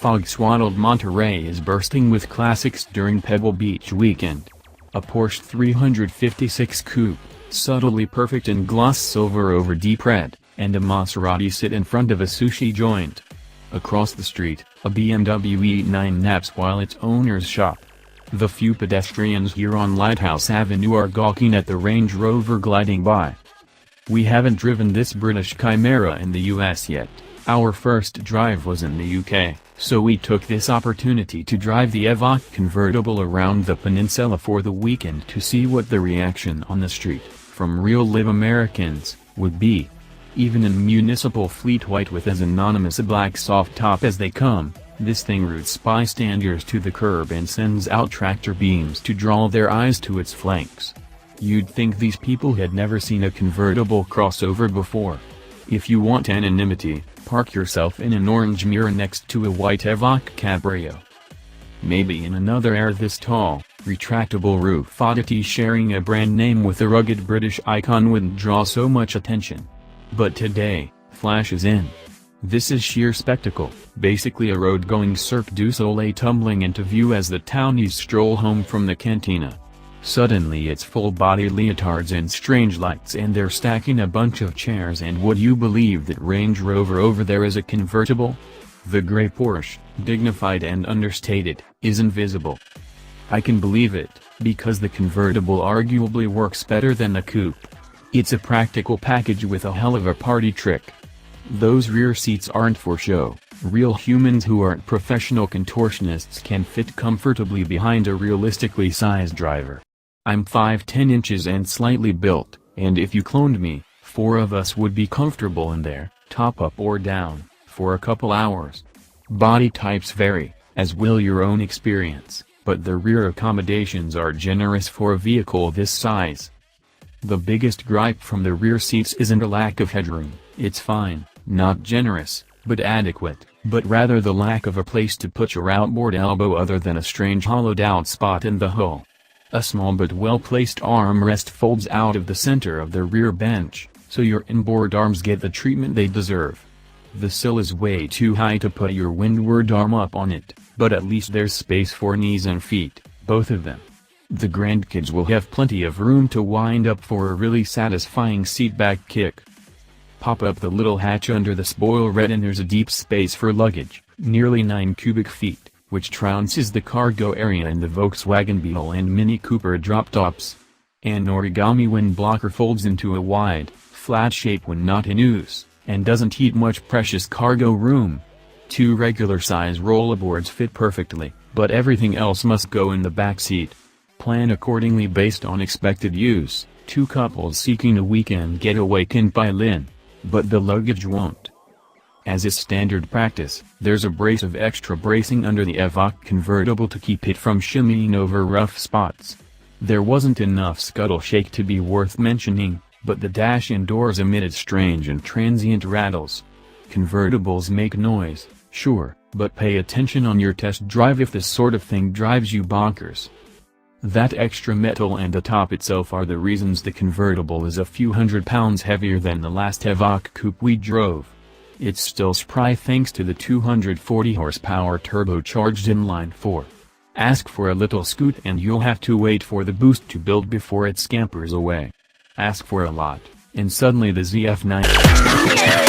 Fog-swaddled Monterey is bursting with classics during Pebble Beach weekend. A Porsche 356 coupe, subtly perfect in gloss silver over deep red, and a Maserati sit in front of a sushi joint. Across the street, a BMW E9 naps while its owners shop. The few pedestrians here on Lighthouse Avenue are gawking at the Range Rover gliding by. We haven't driven this British chimera in the US yet. Our first drive was in the UK, so we took this opportunity to drive the Evoque Convertible around the peninsula for the weekend to see what the reaction on the street, from real live Americans, would be. Even in municipal fleet white with as anonymous a black soft top as they come, this thing roots bystanders to the curb and sends out tractor beams to draw their eyes to its flanks. You'd think these people had never seen a convertible crossover before. If you want anonymity, park yourself in an orange mirror next to a white Evoque cabrio. Maybe in another era this tall, retractable roof oddity sharing a brand name with a rugged British icon wouldn't draw so much attention. But today, flash is in. This is sheer spectacle, basically a road-going Cirque du Soleil tumbling into view as the townies stroll home from the cantina. Suddenly it's full-body leotards and strange lights and they're stacking a bunch of chairs, and would you believe that Range Rover over there is a convertible? The grey Porsche, dignified and understated, is invisible. I can believe it, because the convertible arguably works better than the coupe. It's a practical package with a hell of a party trick. Those rear seats aren't for show. Real humans who aren't professional contortionists can fit comfortably behind a realistically sized driver. I'm 5'10" inches and slightly built, and if you cloned me, 4 of us would be comfortable in there, top up or down, for a couple hours. Body types vary, as will your own experience, but the rear accommodations are generous for a vehicle this size. The biggest gripe from the rear seats isn't a lack of headroom. It's fine, not generous, but adequate, but rather the lack of a place to put your outboard elbow other than a strange hollowed-out spot in the hull. A small but well-placed armrest folds out of the center of the rear bench, so your inboard arms get the treatment they deserve. The sill is way too high to put your windward arm up on it, but at least there's space for knees and feet, both of them. The grandkids will have plenty of room to wind up for a really satisfying seatback kick. Pop up the little hatch under the spoilerette and there's a deep space for luggage, nearly 9 cubic feet, which trounces the cargo area in the Volkswagen Beetle and Mini Cooper drop-tops. An origami wind blocker folds into a wide, flat shape when not in use, and doesn't eat much precious cargo room. 2 regular-size rollaboards fit perfectly, but everything else must go in the back seat. Plan accordingly based on expected use. 2 couples seeking a weekend getaway can pile in, but the luggage won't. As is standard practice, there's a brace of extra bracing under the Evoque Convertible to keep it from shimmying over rough spots. There wasn't enough scuttle shake to be worth mentioning, but the dash indoors emitted strange and transient rattles. Convertibles make noise, sure, but pay attention on your test drive if this sort of thing drives you bonkers. That extra metal and the top itself are the reasons the convertible is a few £100 heavier than the last Evoque coupe we drove. It's still spry thanks to the 240 horsepower turbocharged inline-4. Ask for a little scoot and you'll have to wait for the boost to build before it scampers away. Ask for a lot, and suddenly the ZF9